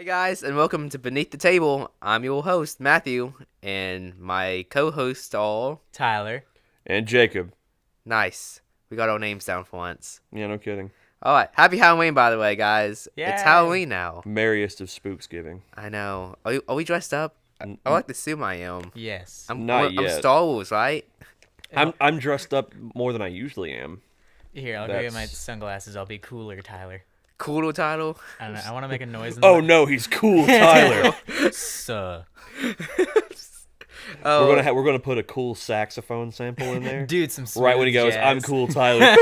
guys, and welcome to Beneath the Table. I'm your host, Matthew, and my co-hosts all Tyler. And Jacob. nice. We got our names down for once. Yeah, no kidding. All right, happy Halloween, by the way, guys. Yay. It's Halloween now. Merriest of Spooksgiving. I know. Are we dressed up? I like to assume I am. Yes. Not I'm yet. Star Wars, right? I'm dressed up more than I usually am. Here, I'll go get my That's- sunglasses. I'll be cooler, Tyler. Cool title. I don't know. I want to make a noise. In Oh no, he's cool, Tyler. So, Oh, We're gonna put a cool saxophone sample in there. dude, some Right when he smooth goes, jazz. "I'm cool, Tyler."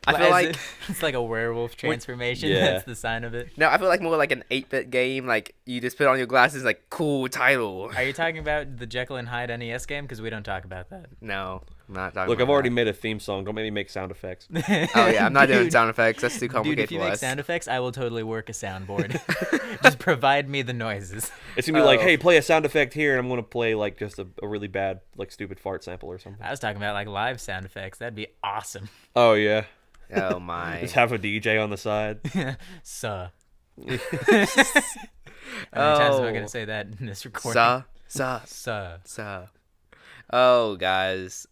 I feel like it's like a werewolf transformation. Yeah. That's the sign of it. no, I feel like more like an 8-bit game. Like you just put on your glasses, like cool title. Are you talking about the Jekyll and Hyde NES game? Because we don't talk about that. No, I'm not talking. Look, about I've already that. made a theme song. Don't make me make sound effects. Oh yeah, I'm not doing Dude. sound effects. That's too Dude, complicated if you for make us. sound effects, I will totally work a soundboard. Just provide me the noises. It's gonna be like, Oh. "Hey, play a sound effect here," and I'm gonna play like just a really bad, like stupid fart sample or something. I was talking about like live sound effects. That'd be awesome. Oh yeah, Oh my. just have a DJ on the side. So. How many times am I Oh. gonna say that in this recording? So. So. Oh, guys.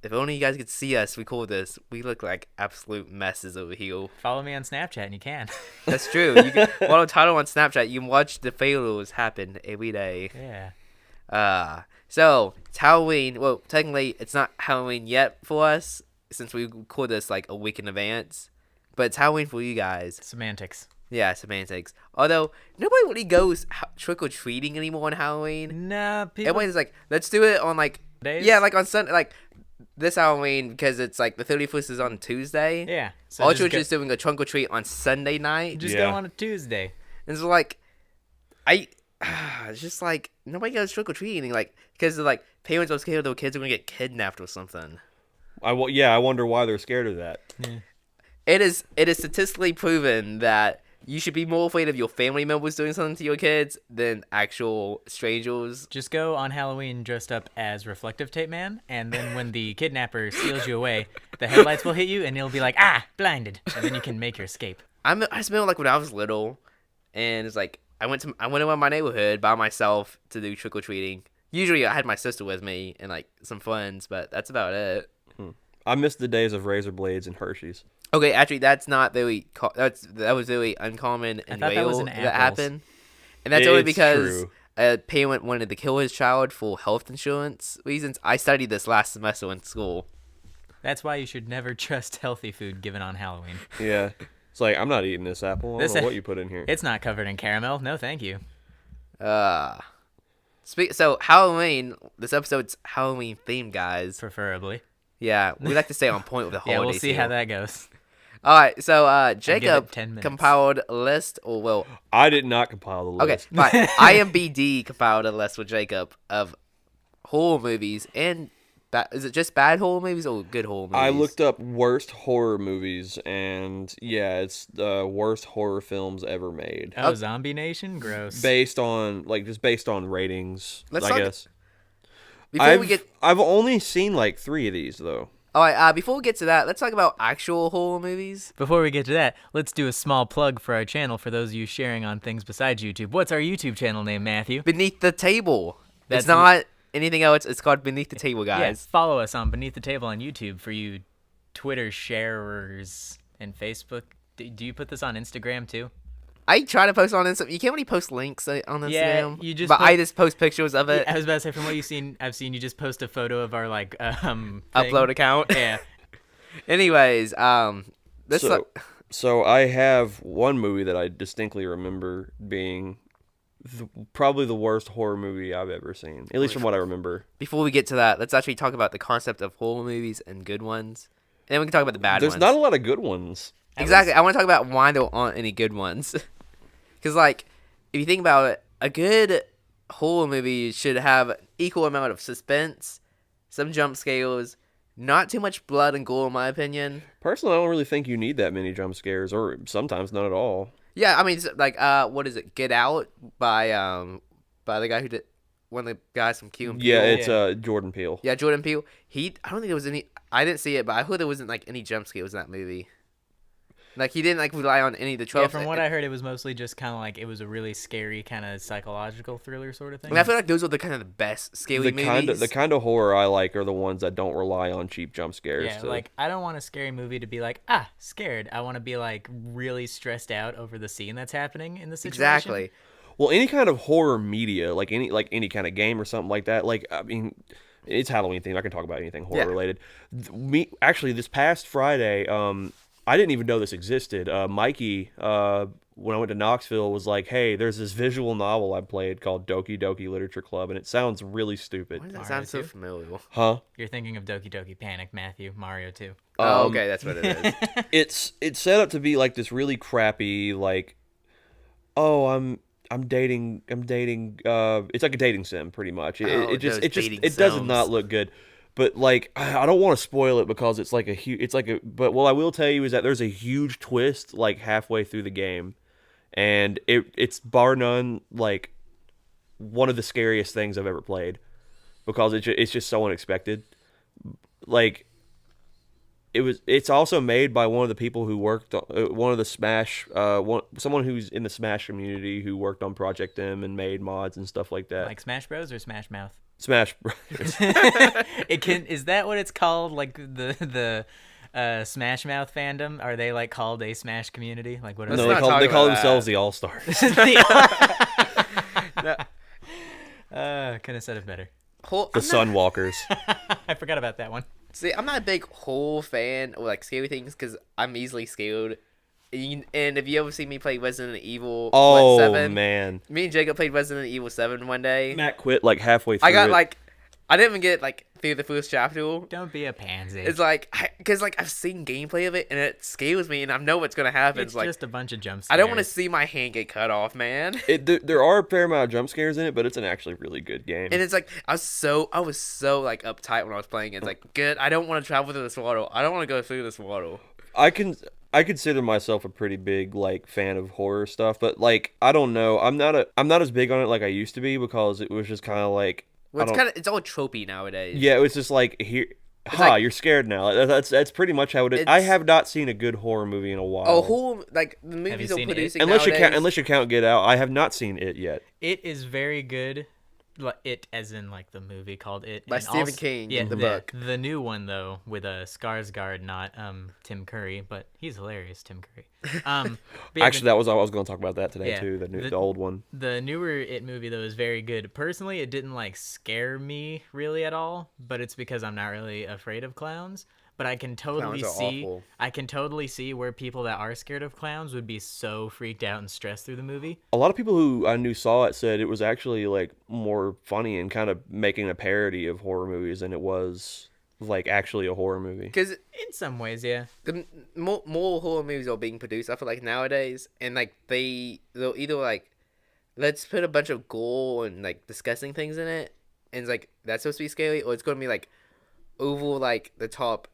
If only you guys could see us record this. We look like absolute messes over here. Follow me on Snapchat and you can. That's true. You can, while title on Snapchat, you can watch the failures happen every day. Yeah. So, it's Halloween. Well, technically, it's not Halloween yet for us, since we record this like a week in advance. But it's Halloween for you guys. Semantics. Yeah, semantics. Although, nobody really goes trick-or-treating anymore on Halloween. Nah, people. Everybody's like, let's do it on like Days? yeah, like on Sunday, like this Halloween because it's like the 31st is on Tuesday. Yeah. So All just church go, is doing a trunk or treat on Sunday night, just Yeah. go on a Tuesday. and so like, it's just like nobody goes trick or treating, like because like parents are scared their kids are gonna get kidnapped or something. I wonder why they're scared of that. It is statistically proven that you should be more afraid of your family members doing something to your kids than actual strangers. Just go on Halloween dressed up as Reflective Tape Man, and then when the kidnapper steals you away, the headlights will hit you, and you'll be like, blinded, and then you can make your escape. I just remember like when I was little, and it's like I went around my neighborhood by myself to do trick or treating. Usually I had my sister with me and like some friends, but that's about it. I miss the days of razor blades and Hershey's. Okay, actually that's not very that was really uncommon and thought that was real in that apples. happened, and that's only It's because true. a parent wanted to kill his child for health insurance reasons. I studied this last semester in school. That's why you should never trust healthy food given on Halloween. Yeah. It's like, I'm not eating this apple. I don't know what you put in here. It's not covered in caramel. No, thank you. So Halloween, this episode's Halloween themed, guys. Preferably. Yeah, we like to stay on point with the Yeah, holidays. we'll see here. how that goes. All right, so give Jacob it 10 minutes. compiled a list, or well, I did not compile the okay, list. fine. IMBD compiled a list with Jacob of horror movies and is it just bad horror movies or good horror movies? I looked up worst horror movies, and yeah, it's the worst horror films ever made. Oh, Zombie Nation? Gross. Based on ratings, Let's I talk- guess. Before we get I've only seen like 3 of these though. all right, before we get to that, let's talk about actual horror movies. Before we get to that, let's do a small plug for our channel for those of you sharing on things besides YouTube. What's our YouTube channel name, Matthew? Beneath the Table. That's It's not anything else. It's called Beneath the Table, guys. Yes, follow us on Beneath the Table on YouTube for you Twitter sharers and Facebook. Do you put this on Instagram too? I try to post on Instagram. You can't really post links on Instagram. Yeah, you just But put- I just post pictures of it. I was about to say, from what I've seen you just post a photo of our thing. Upload account. Yeah. Anyways, this So I have one movie that I distinctly remember being probably the worst horror movie I've ever seen, at least from what I remember. before we get to that, let's actually talk about the concept of horror movies and good ones, and then we can talk about the bad There's ones. not a lot of good ones. Exactly. I want to talk about why there aren't any good ones. Because, like, if you think about it, a good horror movie should have equal amount of suspense, some jump scares, not too much blood and gore, in my opinion. Personally, I don't really think you need that many jump scares, or sometimes none at all. Yeah, I mean, it's like, what is it? Get Out by the guy who did one of the guys from Q and Peele. Yeah, it's Jordan Peele. Yeah, Jordan Peele. I don't think there was any. I didn't see it, but I heard there wasn't like any jump scares in that movie. Like he didn't like rely on any of the Yeah, tropes. from what I heard, it was mostly just kind of like it was a really scary kind of psychological thriller sort of thing. And I feel like those are the kind of the best scary movies. The kind of horror I like are the ones that don't rely on cheap jump scares. Yeah, like I don't want a scary movie to be like scared. I want to be like really stressed out over the scene that's happening in the situation. Exactly. Well, any kind of horror media, like any kind of game or something like that. Like I mean, it's Halloween themed. I can talk about anything horror related. Actually, this past Friday, I didn't even know this existed. Mikey, when I went to Knoxville, was like, "Hey, there's this visual novel I played called Doki Doki Literature Club, and it sounds really stupid." Why does that Mario sound so 2? familiar? Huh? You're thinking of Doki Doki Panic, Matthew, Mario 2. Oh, okay, that's what it is. It's set up to be like this really crappy, like, oh, I'm dating. It's like a dating sim, pretty much. Oh, It those dating does sims. not look good. But like, I don't want to spoil it because it's like a huge. It's like a. But what I will tell you is that there's a huge twist like halfway through the game, and it's bar none like one of the scariest things I've ever played, because it's just so unexpected. Like, it's also made by one of the people who worked on one of the Smash someone who's in the Smash community who worked on Project M and made mods and stuff like that. Like Smash Bros or Smash Mouth? Smash Brothers. Is that what it's called? Like the Smash Mouth fandom? Are they like called a Smash community? Like what? Are Let's No, not talk they call about themselves that. the All Stars. Couldn't have said it better. The Sunwalkers. I forgot about that one. See, I'm not a big horror fan or like scary things because I'm easily scared. And if you ever see me play Resident Evil Oh 7, man, me and Jacob played Resident Evil 7 one day. Matt quit like halfway through. I got it. like, I didn't even get like through the first chapter. Don't be a pansy. It's like, because like I've seen gameplay of it and it scares me and I know what's gonna happen. It's like, just a bunch of jump scares. I don't want to see my hand get cut off, man. There are a fair amount of jump scares in it, but it's an actually really good game. And it's like I was so like uptight when I was playing. It's like, good. I don't want to travel through this water. I don't want to go through this water. I consider myself a pretty big like fan of horror stuff, but like I don't know, I'm not as big on it like I used to be because it was just kind of like Well, it's all tropey nowadays. yeah, it was just like here. like- You're scared now. That's pretty much how it is. I It's- have not seen a good horror movie in a while. Oh, who like the movies you are seen it? producing unless nowadays? you count Get Out, I have not seen it yet. It is very good. It as in like the movie called It. By and Stephen also- King, Yeah, the book. The new one though with Skarsgård, not Tim Curry, but he's hilarious, Tim Curry. But yeah, Actually, I was going to talk about that today Yeah, too. The old one. the newer It movie though is very good. Personally, it didn't like scare me really at all, but it's because I'm not really afraid of clowns. But I can totally Clowns are see awful. I can totally see where people that are scared of clowns would be so freaked out and stressed through the movie. A lot of people who I knew saw it said it was actually like more funny and kind of making a parody of horror movies than it was like actually a horror movie. Because In some ways, yeah. the more horror movies are being produced, I feel like nowadays, and like they'll either like let's put a bunch of gore and like disgusting things in it, and it's like that's supposed to be scary, or it's gonna be like over like the top,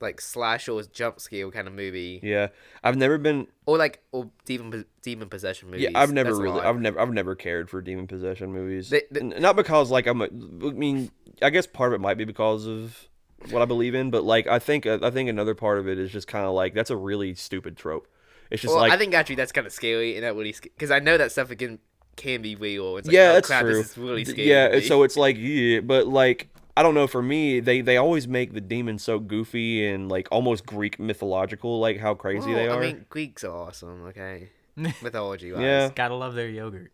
like slasher or jump scare kind of movie, Yeah, I've never been. or demon possession movies. Yeah, I've never That's a really, lot. I've never cared for demon possession movies. They- Not because like I mean, I guess part of it might be because of what I believe in, but like I think another part of it is just kind of like that's a really stupid trope. It's just Well, like I think actually that's kind of scary, and that really because I know that stuff can be real. It's like, yeah, oh, that's crap, true. This is really scary. Yeah, to me. so it's like yeah, but like I don't know. For me, they always make the demons so goofy and like almost Greek mythological, like how crazy they Well, are. I mean, Greeks are awesome. Okay, mythology wise. Yeah. Gotta love their yogurt.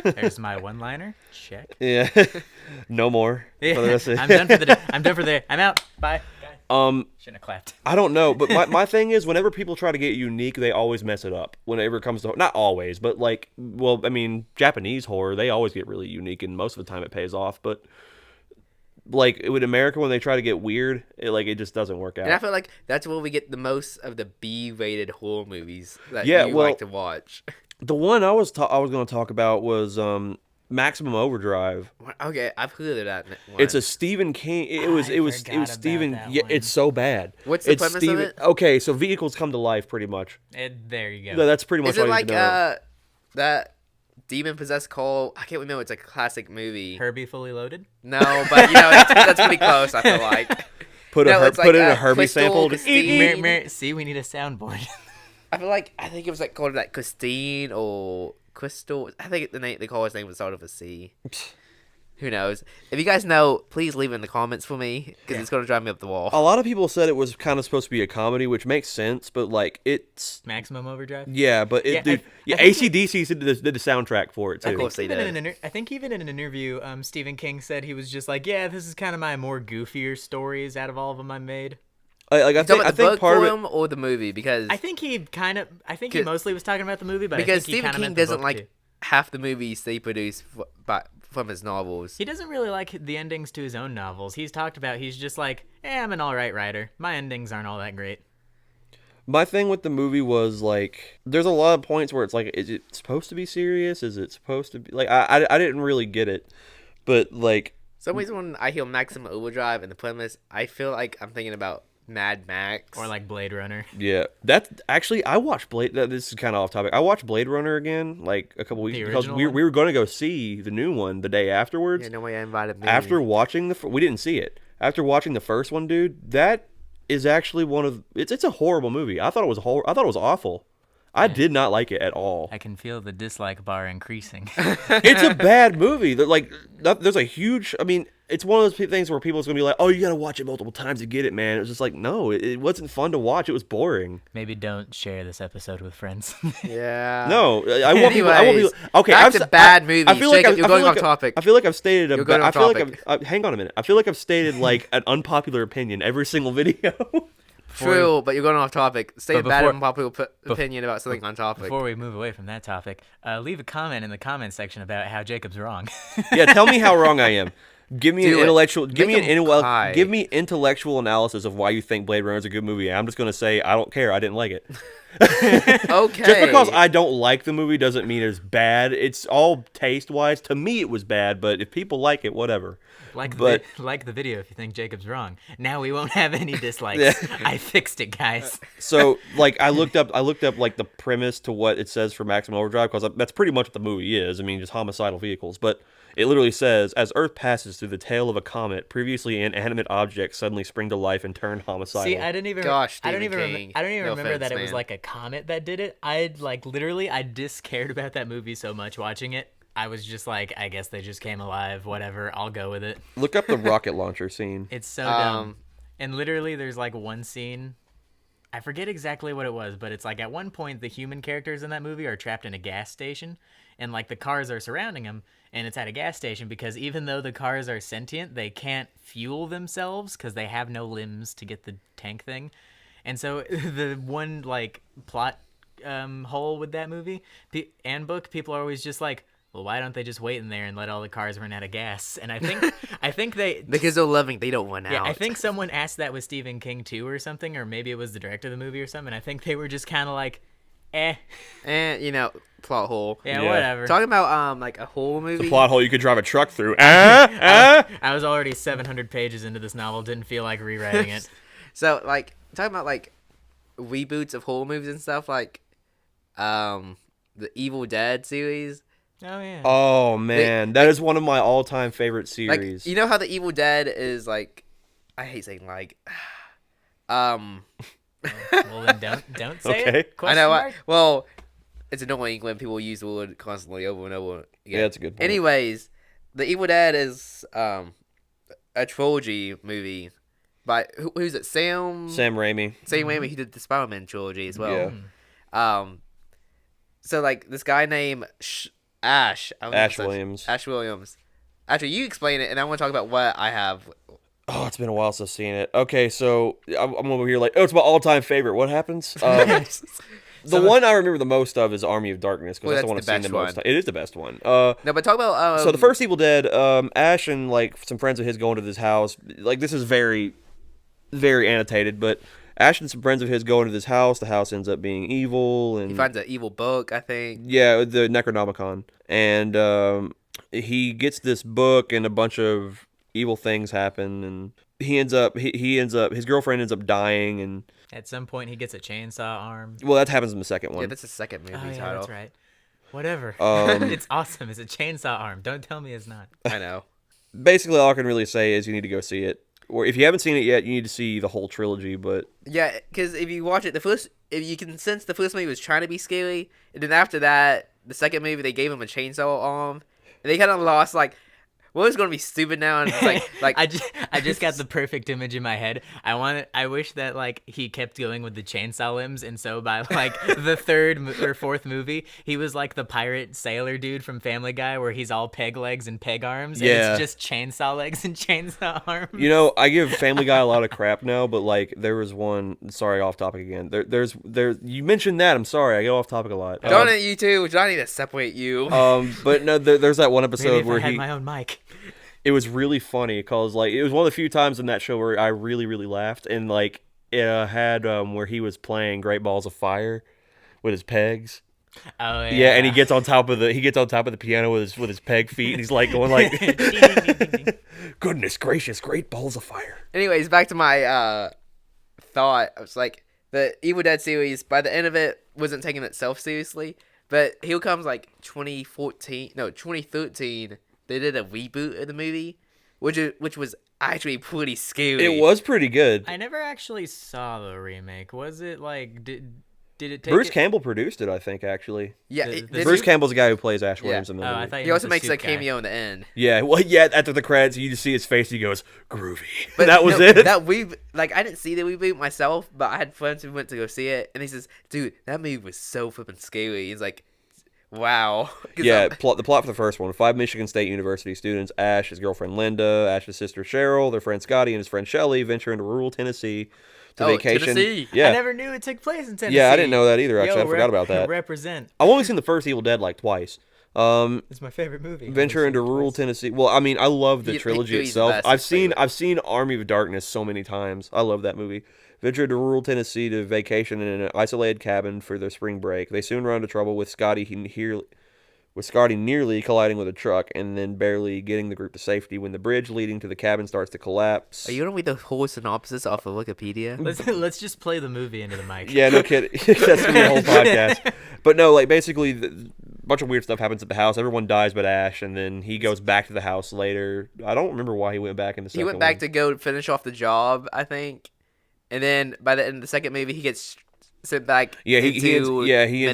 There's my one-liner. Check. Yeah, no more. For the rest of- I'm done for the day. I'm done for the day. I'm out. Bye. Um, Shouldn't have clapped. I don't know, but my thing is whenever people try to get unique, they always mess it up. Whenever it comes to not always, but like well, I mean, Japanese horror, they always get really unique and most of the time it pays off, but like with America when they try to get weird, it just doesn't work out. And I feel like that's where we get the most of the B-rated horror movies that Yeah, you well- like to watch. The one I was going to talk about was Maximum Overdrive. Okay, I've heard of that one. It's a Stephen King. It was forgot about Stephen. that Yeah, one. it's so bad. What's the It's premise of Stephen, it? Okay, so vehicles come to life, pretty much. There you go. No, that's pretty much Is all it you like need to know. that demon possessed call? I can't remember. It's like a classic movie. Herbie Fully Loaded. No, but you know that's pretty close. I feel like. Put No, a it's put like, in a Herbie Crystal, sample. Christine. See, we need a soundboard. I think it was like called like Christine or Crystal. I think they call his name was started with a C. Who knows? If you guys know, please leave it in the comments for me because it's gonna drive me up the wall. A lot of people said it was kind of supposed to be a comedy, which makes sense, but like it's Maximum Overdrive. yeah, but it dude, I think AC/DC did the soundtrack for it too. Of course they did. I think even in an interview, Stephen King said he was just like, yeah, this is kind of my more goofier stories out of all of them I made. I Talking think about the book part of it. form or the movie because I think he mostly was talking about the movie, but because I think he Stephen kind of King meant the doesn't book, like too. half the movies they produce from his novels. He doesn't really like the endings to his own novels. He's talked about he's just like, I'm an all right writer. My endings aren't all that great. My thing with the movie was like, there's a lot of points where it's like, is it supposed to be serious? Is it supposed to be like? I didn't really get it, but like, Some reason when I hear Maximum Overdrive and the premise, I feel like I'm thinking about Mad Max Or like Blade Runner. yeah, that's actually I watched Blade. This is kind of off topic. I watched Blade Runner again like a couple weeks The because original we one? were going to go see the new one the day afterwards. Yeah, nobody invited me. After watching we didn't see it. After watching the first one, dude, that is actually one of it's a horrible movie. I thought it was I thought it was awful. I did not like it at all. I can feel the dislike bar increasing. It's a bad movie. Like there's a huge. I mean, it's one of those things where people's gonna be like, "Oh, you gotta watch it multiple times to get it, man." It was just like, no, it wasn't fun to watch. It was boring. Maybe don't share this episode with friends. Yeah. No, I want people. I want Anyways, people. Okay, back I've to bad movies. I feel like Jacob, you're I feel going like off topic. I feel like I've stated You're going I off feel like topic. hang on a minute. I feel like I've stated like an unpopular opinion every single video. True, but you're going off topic. Say But a bad before- unpopular opinion about something on topic. Before we move away from that topic, leave a comment in the comment section about how Jacob's wrong. Yeah, tell me how wrong I am. Give me Do an it. intellectual. Give Make me an 'em cry. give me intellectual analysis of why you think Blade Runner is a good movie. I'm just gonna say I don't care. I didn't like it. Okay. Just because I don't like the movie doesn't mean it's bad. It's all taste wise. To me, it was bad, but if people like it, whatever. like the video if you think Jacob's wrong. Now we won't have any dislikes. I fixed it, guys. So like I looked up like the premise to what it says for Maximum Overdrive because that's pretty much what the movie is. I mean, just homicidal vehicles, but it literally says as Earth passes through the tail of a comet, previously inanimate objects suddenly spring to life and turn homicidal. See, I don't even Stephen remember King. No remember offense, that it was man. like a comet that did it. I just cared about that movie so much watching it. I was just like, I guess they just came alive, whatever, I'll go with it. Look up the rocket launcher scene. It's so dumb. And literally there's like one scene, I forget exactly what it was, but it's like at one point the human characters in that movie are trapped in a gas station and like the cars are surrounding them and it's at a gas station because even though the cars are sentient, they can't fuel themselves because they have no limbs to get the tank thing. And so the one like plot hole with that movie and book, people are always just like, well, why don't they just wait in there and let all the cars run out of gas? And I think they because they're loving, they don't run yeah, out. I think someone asked that with Stephen King too or something, or maybe it was the director of the movie or something. I think they were just kind of like, And plot hole. yeah, Yeah. whatever. Talking about like a horror movie. Plot hole you could drive a truck through. I was already 700 pages into this novel, didn't feel like rewriting it. So like talking about like reboots of horror movies and stuff like the Evil Dead series. Oh yeah. Oh man, that is one of my all-time favorite Like series. you know how the Evil Dead is like, I hate saying like, Well then don't say Okay. it. I Question know. mark? Well, it's annoying when people use the word constantly over and over again. Yeah, that's a good point. Anyways, the Evil Dead is a trilogy movie by who's it? Sam Raimi. Raimi. He did the Spider-Man trilogy as well. Yeah. So like this guy named Ash. I don't know if Ash it's Ash- Williams. Ash Williams. Actually, you explain it, and I want to talk about what I have. Oh, it's been a while since I've seen it. Okay, so I'm over here like, oh, it's my all-time favorite. What happens? The one I remember the most of is Army of Darkness because Well, that's the one I've that's seen the the best most. one. It is the best one. No, but talk about So the first Evil Dead, Ash and like some friends of his going to this house. Like this is very, very annotated, but Ash and some friends of his go into this house. The house ends up being evil, and he finds an evil book, I think. yeah, the Necronomicon, and he gets this book, and a bunch of evil things happen, and he ends up his girlfriend ends up dying, and At some point he gets a chainsaw arm. well, that happens in the second Yeah, one. that's the second movie Oh yeah, title. that's right. Whatever. It's awesome. It's a chainsaw arm. Don't tell me it's not. I know. Basically, all I can really say is you need to go see it. or if you haven't seen it yet, you need to see the whole trilogy. But Yeah, because if you watch it, if you can sense the first movie was trying to be scary, and then after that, the second movie they gave him a chainsaw arm, and they kind of lost like, well, it's gonna be stupid now, and it's like I just got the perfect image in my head. I wish that like he kept going with the chainsaw limbs, and so by like the third or fourth movie, he was like the pirate sailor dude from Family Guy, where he's all peg legs and peg arms. Yeah. And it's just chainsaw legs and chainsaw arms. you know, I give Family Guy a lot of crap now, but like there was one. Sorry, off topic again. There's you mentioned that. I'm sorry, I get off topic a lot. darn it, you two, I need to separate you. But no, there's that one Maybe episode if where I had he. my own mic. It was really funny because like it was one of the few times in that show where I really really laughed, and like it had where he was playing Great Balls of Fire with his pegs. Oh yeah. Yeah, and he gets on top of the piano with his peg feet, and he's like going like, "Goodness gracious, Great Balls of Fire." Anyways, back to my thought. I was like, the Evil Dead series, by the end of it, wasn't taking itself seriously. But here comes like 2013. They did a reboot of the movie, which was actually pretty scary. It was pretty good. I never actually saw the remake. Was it like did it take Bruce it? Campbell produced it, I think, actually. Yeah, the Bruce Campbell's the guy who plays Ash Williams in the Oh, movie. I thought He you also meant the makes a soup guy. cameo in the end. Yeah, well, yeah. After the credits, you just see his face. He goes groovy. But that was no, it. That I didn't see the reboot myself, but I had friends who went to go see it, and he says, "Dude, that movie was so flippin' scary." He's like, "Wow." 'Cause Yeah, I'm- the plot for the first one: 5 Michigan State University students, Ash, his girlfriend Linda, Ash's sister Cheryl, their friend Scotty, and his friend Shelly venture into rural Tennessee to Oh, vacation. Tennessee. Yeah, I never knew it took place in Tennessee. yeah, I didn't know that either. Actually, Yo, I forgot about that. Represent. I've only seen the first Evil Dead like twice. It's my favorite movie. Venture into rural Tennessee. Well, I mean, I love the He- trilogy he's the itself. best, I've his seen favorite. Army of Darkness so many times. I love that movie. Venture into rural Tennessee to vacation in an isolated cabin for their spring break. They soon run into trouble with Scotty nearly colliding with a truck and then barely getting the group to safety when the bridge leading to the cabin starts to collapse. Are you gonna read the whole synopsis off of Wikipedia? Let's just play the movie into the mic. Yeah, no kidding. That's gonna be a whole podcast. But no, like basically, a bunch of weird stuff happens at the house. Everyone dies but Ash, and then he goes back to the house later. I don't remember why he went back in the second He went back one. to go finish off the job, I think, and then by the end of the second movie, he gets sent back. Yeah, he into ends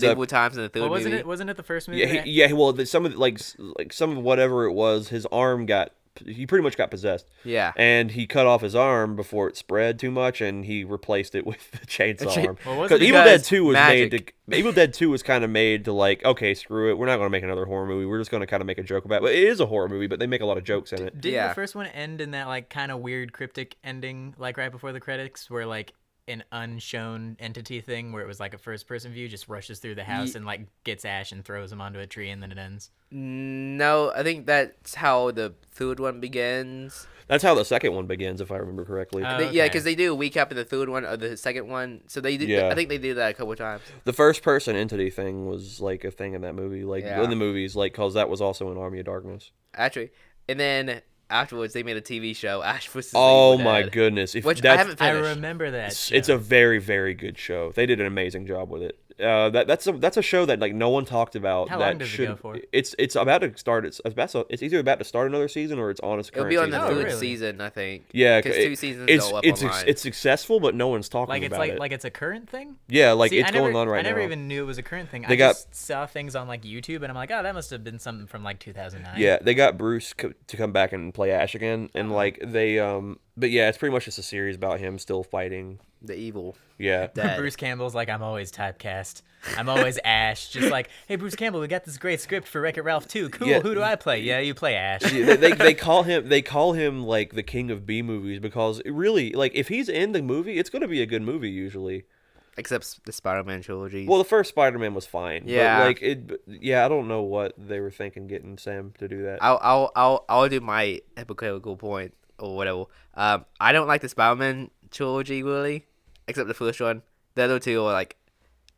medieval up. times in the third Well, wasn't movie. it? Wasn't it the first movie? Yeah, yeah. Well, some of like some of whatever it was, his arm got. He pretty much got possessed. Yeah. And he cut off his arm before it spread too much, and he replaced it with the chainsaw arm. Well, wasn't Because it Evil Dead because 2 was magic. made to. Evil Dead 2 was kind of made to like, okay, screw it, we're not going to make another horror movie. We're just going to kind of make a joke about it. But it is a horror movie, but they make a lot of jokes in it. Didn't Yeah. the first one end in that like kind of weird cryptic ending, like right before the credits, where like an unshown entity thing, where it was like a first-person view, just rushes through the house and like gets Ash and throws him onto a tree, and then it ends. No, I think that's how the third one begins. That's how the second one begins, if I remember correctly. Oh, Yeah, okay. because they do a recap of the third one or the second one, so they do. Yeah. I think they did that a couple of times. The first person entity thing was like a thing in that movie, like Yeah. in the movies, like because that was also in Army of Darkness. Actually, and then afterwards they made a TV show, Ash vs. Oh Evil my Dead, goodness! If which I that's, haven't I finished. remember that. it's show. a very very good show. They did an amazing job with it. That's a show that like no one talked about. How that long does it should, go for? It's about to start. It's either about to start another season or it's on its It'll current be on the season. Oh, third really? season, I think. Yeah, because it- 2 seasons it's go up it's online. it's successful, but no one's talking like it's about it. like it's a current thing. Yeah, like See, it's I never, going on right I never now. even knew it was a current thing. They I got- just saw things on like YouTube, and I'm like, oh, that must have been something from like 2009. Yeah, they got Bruce to come back and play Ash again, and Uh-huh. like they but yeah, it's pretty much just a series about him still fighting. the evil. Yeah. Dead. Bruce Campbell's like, I'm always typecast. I'm always Ash. Just like, hey, Bruce Campbell, we got this great script for Wreck-It Ralph 2. Cool. Yeah. Who do I play? Yeah, you play Ash. they call him like the king of B movies because it really like if he's in the movie, it's going to be a good movie usually. Except the Spider-Man trilogy. Well, the first Spider-Man was fine. Yeah. But like I don't know what they were thinking getting Sam to do that. I'll do my hypocritical point or whatever. I don't like the Spider-Man trilogy really, except the first one. The other two are like,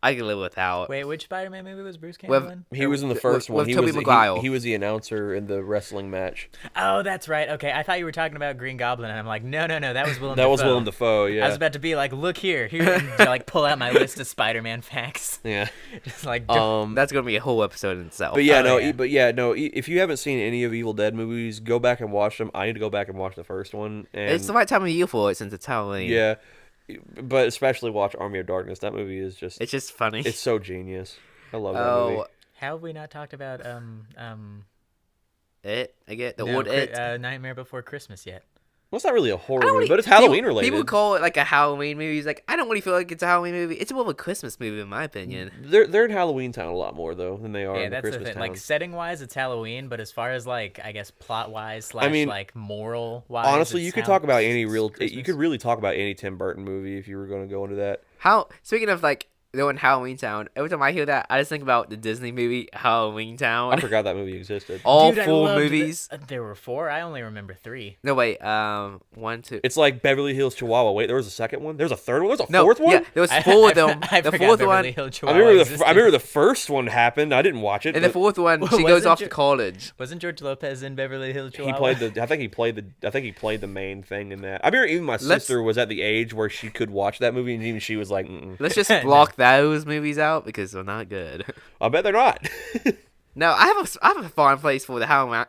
I can live without. Wait, which Spider-Man movie was Bruce Campbell With- in? He was in the first with one. He Tobey was Maguire. he was the announcer in the wrestling match. Oh, that's right. Okay, I thought you were talking about Green Goblin, and I'm like, no, that was Willem That Dafoe. was Willem Dafoe. Yeah. I was about to be like, look here, and like pull out my list of Spider-Man facts. yeah. Just like, That's gonna be a whole episode in itself. But yeah, Oh, yeah. If you haven't seen any of Evil Dead movies, go back and watch them. I need to go back and watch the first one. And it's the right time of year for it since it's Halloween. yeah, but especially watch Army of Darkness. That movie is just It's just funny. it's so genius. I love that movie. Oh, how have we not talked about I get the no, old it. Nightmare Before Christmas yet? Well, it's not really a horror I don't movie, really- but it's Halloween people, related. People call it like a Halloween movie. It's like I don't really feel like it's a Halloween movie. It's more of a Christmas movie, in my opinion. They're in Halloween Town a lot more though than they are Yeah, in the that's the Christmas thing. Town. Like setting wise, it's Halloween, but as far as like I guess plot wise / mean, like moral wise, Honestly, you could talk about any real. You could really talk about any Tim Burton movie if you were going to go into that. How speaking of like they're in Halloween Town. Every time I hear that, I just think about the Disney movie Halloween I Town. forgot that movie existed. All Dude, I full loved movies. There were 4. I only remember 3. No wait, 1, 2. It's like Beverly Hills Chihuahua. Wait, there was a second one. There's a third one. There's a No, fourth one. yeah, there was 4 of them. I The forgot fourth Beverly one, Hills I Chihuahua remember existed. I remember the first one happened. I didn't watch it. and the but 4th one, she Wasn't goes off you- to college. Wasn't George Lopez in Beverly Hills Chihuahua? he played the. I think he played the main thing in that. I remember even my Let's- sister was at the age where she could watch that movie, and even she was like, mm-mm. Let's just block those movies out because they're not good. "I bet they're not." No, I have a fond place for the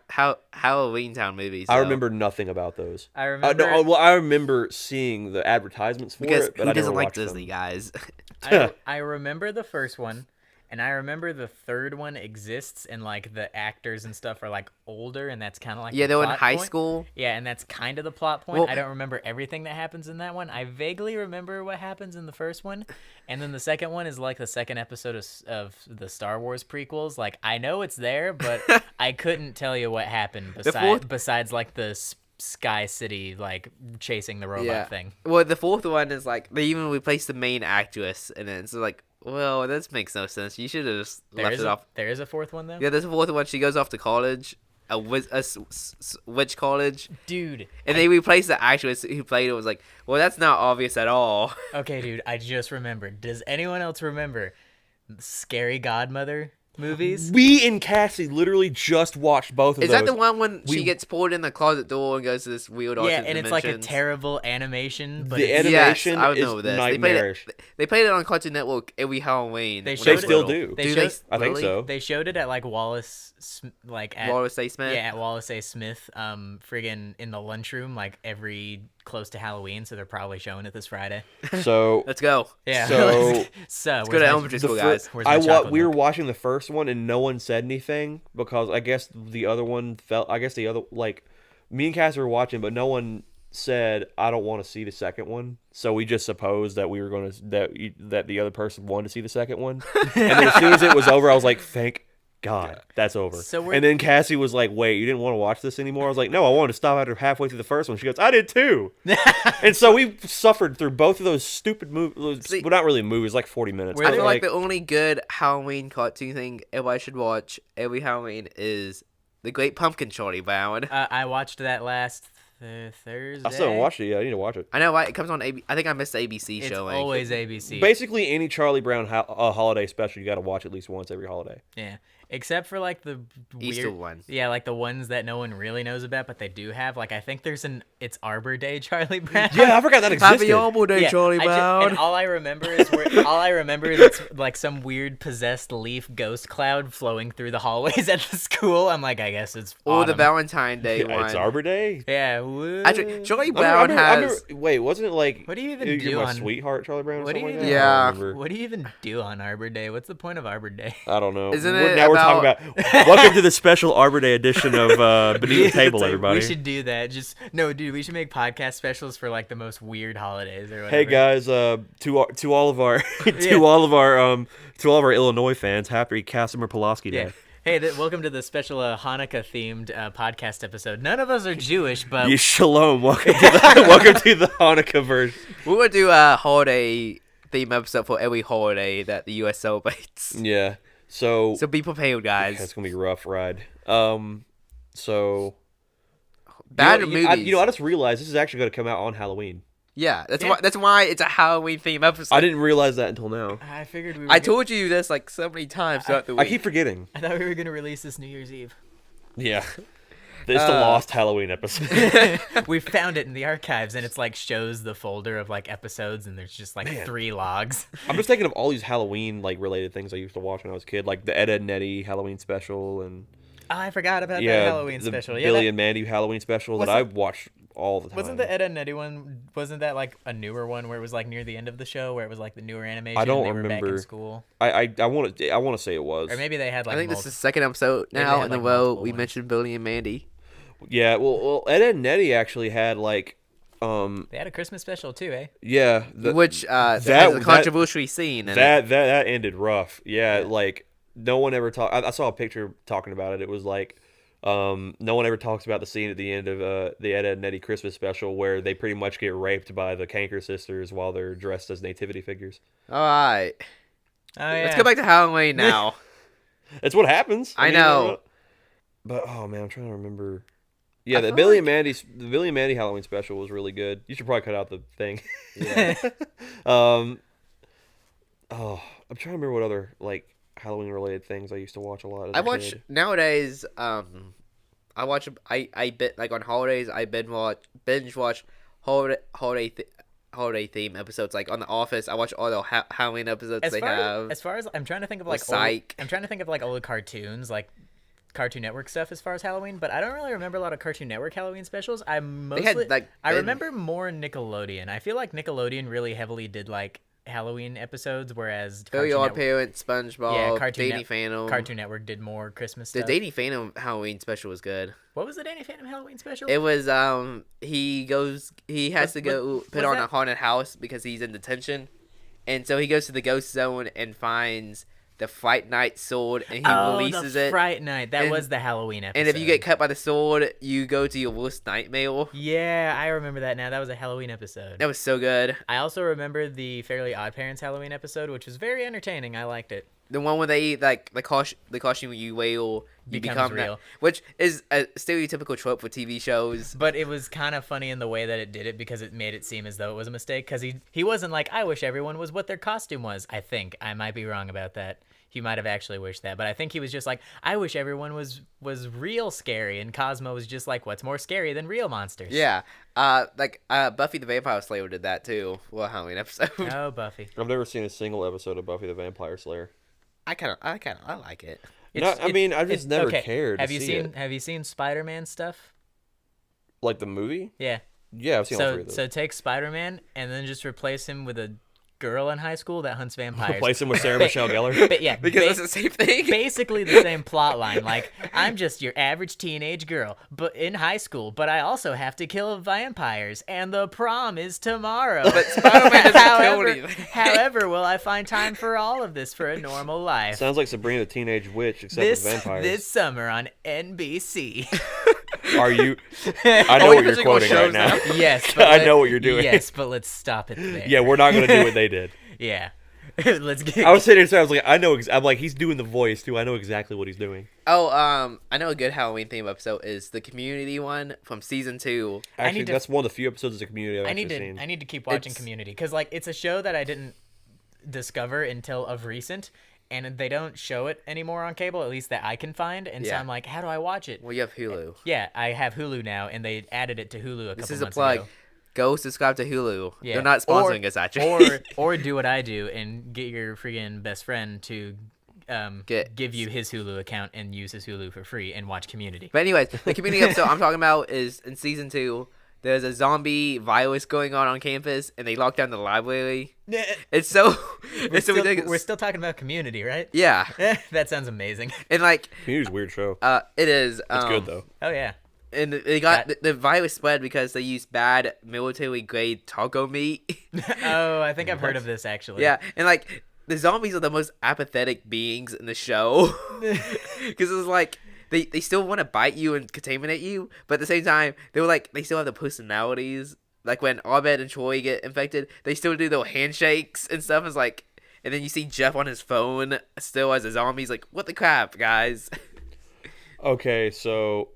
Halloween Town movies. I though. remember nothing about those. I remember. I remember seeing the advertisements for because it, but who I never doesn't like watched them. Disney guys? I remember the first one, and I remember the third one exists, and like the actors and stuff are like older, and that's kind of like Yeah, the they were in plot high point. school. Yeah, and that's kind of the plot point. Well- I don't remember everything that happens in that one. I vaguely remember what happens in the first one, and then the second one is like the second episode of the Star Wars prequels. Like I know it's there, but I couldn't tell you what happened fourth- besides like the Sky City like chasing the robot thing. Well, the 4th one is like they even replaced the main actress, and then it's like, well, this makes no sense. You should have just left it off. There is a fourth one though. Yeah, there's a 4th one. She goes off to college, witch college, Dude. and they replaced the actress who played it. Was like, well, that's not obvious at all. Okay, dude, I just remembered. Does anyone else remember Scary Godmother movies? We and Cassie literally just watched both of Is those. that the one when We- she gets pulled in the closet door and goes to this weird Yeah, alternate and it's like a dimensions? terrible animation, but The it's, animation I would is know this. nightmarish. They played it on Cartoon Network every Halloween. They when showed I They was it- still little. do. They Do showed- I think really? so. they showed it at like like at Wallace A. Smith. yeah, at Wallace A. Smith, friggin' in the lunchroom, like every close to Halloween, so they're probably showing it this Friday. So Let's go. Yeah. So- so Go to elementary the school, fir- guys. Where's my chocolate we were milk? watching the first one and no one said anything because I guess the other one felt. I guess the other like me and Cassie were watching, but no one said I don't want to see the second one. So we just supposed that we were going to that the other person wanted to see the second one. And then as soon as it was over, I was like, thank God, that's over. So we're- and then Cassie was like, wait, you didn't want to watch this anymore? I was like, no, I wanted to stop after halfway through the first one. She goes, I did too. And so we suffered through both of those stupid movies. See- Well, not really movies, like 40 minutes. Were I but, feel like the only good Halloween cartoon thing everybody should watch every Halloween is The Great Pumpkin, Charlie Brown. I watched that last Thursday. I still haven't watched it yet. I need to watch it. I know, right? It comes on I think I missed the ABC It's showing. always ABC. Basically, any Charlie Brown holiday special, you got to watch at least once every holiday. Yeah, except for like the Easter weird ones. Yeah, like the ones that no one really knows about, but they do have. Like I think there's it's Arbor Day, Charlie Brown. Yeah, I forgot that existed. Happy Arbor Day, Yeah, Charlie Brown. and all I remember is it's like some weird possessed leaf ghost cloud flowing through the hallways at the school. I'm like, I guess it's Or the autumn. Valentine Day Yeah, one. it's Arbor Day. Yeah. Woo. Actually, Charlie I Brown remember- I has. remember- wait, wasn't it like What do you even You're do my on- sweetheart, Charlie Brown? Or What do something you like even- that? I Yeah. don't remember. What do you even do on Arbor Day? What's the point of Arbor Day? I don't know. Isn't We're- it now we're talking about- about welcome to the special Arbor Day edition of Beneath the Table, It's like, everybody. We should do that. Just no, dude. We should make podcast specials for like the most weird holidays or whatever. Hey guys, to all of our Yeah. to all of our Illinois fans, happy Casimir Pulaski Day. Yeah. Hey, welcome to the special Hanukkah themed podcast episode. None of us are Jewish, but Ye shalom. Welcome to the Hanukkah version. We're going to do a holiday theme episode for every holiday that the U.S. celebrates. Yeah. So So be prepared, guys. that's gonna be a rough ride. So Bad you know, movies. I just realized this is actually gonna come out on Halloween. Yeah, that's Yeah. why. That's why it's a Halloween theme episode. I didn't realize that until now. I figured we. I told you this like so many times throughout the week. I keep forgetting. I thought we were gonna release this New Year's Eve. Yeah. It's the lost Halloween episode. We found it in the archives, and it's like shows the folder of like episodes, and there's just like 3 logs. I'm just thinking of all these Halloween like related things I used to watch when I was a kid, like the Ed, Ed and Eddie Halloween special, and Oh, I forgot about that Halloween the special. Yeah, Billy that- and Mandy Halloween special that Was I it- watched all the time. wasn't the Ed and Eddie one? Wasn't that like a newer one where it was like near the end of the show, where it was like the newer animation? I don't and they were back in remember. school, I want to say it was. or maybe they had like. I think this is multi- the second episode Maybe they now had, in the like, row. multiple We ones. mentioned Billy and Mandy. Yeah, well, Ed, Ed and Eddie actually had like, They had a Christmas special too, eh? yeah, Which has a that- controversial scene. In that ended rough. Yeah, like no one ever talked. I saw a picture talking about it. It was like, no one ever talks about the scene at the end of the Ed, Ed and Eddie Christmas special where they pretty much get raped by the Canker sisters while they're dressed as nativity figures. All right, Oh yeah. let's go back to Halloween now. That's what happens. I know. But oh man, I'm trying to remember. Yeah, I the feel Billy like- and Mandy Halloween special was really good. You should probably cut out the thing. Yeah. Oh, I'm trying to remember what other like Halloween related things I used to watch a lot. As I a watch kid. nowadays. I watch. I bit like on holidays. I binge watch holiday theme episodes. Like on The Office, I watch all the Halloween episodes they have. As far as I'm trying to think of like Psych. I'm trying to think of like old cartoons, like Cartoon Network stuff as far as Halloween, but I don't really remember a lot of Cartoon Network Halloween specials. I mostly had, like, I Ben- remember more Nickelodeon. I feel like Nickelodeon really heavily did like Halloween episodes, whereas Fairly Cartoon Odd Network- Parents, SpongeBob, yeah, Cartoon Danny Net- Phantom. Cartoon Network did more Christmas The stuff. Danny Phantom Halloween special was good. What was the Danny Phantom Halloween special? It was he has to go put was on that- a haunted house because he's in detention, and so he goes to the ghost zone and finds the Fright Night sword and he releases the it. Fright Night. That And- was the Halloween episode. And if you get cut by the sword, you go to your worst nightmare. yeah, I remember that now. That was a Halloween episode. That was so good. I also remember the Fairly Odd Parents Halloween episode, which was very entertaining. I liked it. The one where they eat like the costume you wear, you Becomes become that, real. which is a stereotypical trope for TV shows. But it was kind of funny in the way that it did it because it made it seem as though it was a mistake. Because he wasn't like, I wish everyone was what their costume was. I think I might be wrong about that. He might have actually wished that, but I think he was just like, I wish everyone was real scary, and Cosmo was just like, what's more scary than real monsters? Yeah, Buffy the Vampire Slayer did that too. Well, Halloween episode. Oh, Buffy. I've never seen a single episode of Buffy the Vampire Slayer. I like it. I mean, I've just never okay. cared. Have to you see seen it. Have you seen Spider-Man stuff? Like the movie? Yeah. Yeah, I've seen all three So of those. so take Spider-Man and then just replace him with a girl in high school that hunts vampires. Replace him with Sarah Michelle Gellar. But yeah, Because it's the same thing. basically the same plot line. Like, I'm just your average teenage girl, but in high school, but I also have to kill vampires, and the prom is tomorrow. But Spider-Man doesn't kill however, anything. however, will I find time for all of this for a normal life? Sounds like Sabrina the Teenage Witch, except with vampires. This summer on NBC. Are you? I know Oh, what you're you're physical quoting right shows now. now. Yes, I know what you're doing. Yes, but let's stop it there. Yeah, we're not gonna do what they did. Yeah. Let's get. I was sitting there, I was like, I know. I'm like, he's doing the voice too. I know exactly what he's doing. Oh, I know a good Halloween theme episode is the Community one from season 2. Actually, need to- that's one of the few episodes of the Community I've I need actually to seen. I need to keep watching It's- Community because like it's a show that I didn't discover until of recent, and they don't show it anymore on cable, at least that I can find. And so Yeah. I'm like, how do I watch it? Well, you have Hulu. Yeah, I have Hulu now, and they added it to Hulu a couple This is a months plug. ago. Go subscribe to Hulu. Yeah. They're not sponsoring Or- us, actually. or do what I do and get your freaking best friend to Get- give you his Hulu account and use his Hulu for free and watch Community. But anyways, the Community episode I'm talking about is in season 2. There's a zombie virus going on campus, and they lock down the library. It's so it's so ridiculous. We're still talking about Community, right? Yeah, That sounds amazing. and like Community's a weird show. it is. It's good though. Oh yeah. And they got That- the virus spread because they used bad military grade taco meat. Oh, I think I've heard of this actually. Yeah, and like the zombies are the most apathetic beings in the show because it's like they still want to bite you and contaminate you, but at the same time they still have the personalities. Like when Abed and Troy get infected, they still do their handshakes and stuff. It's like, and then you see Jeff on his phone still as a zombie. He's like, "What the crap, guys?" Okay, so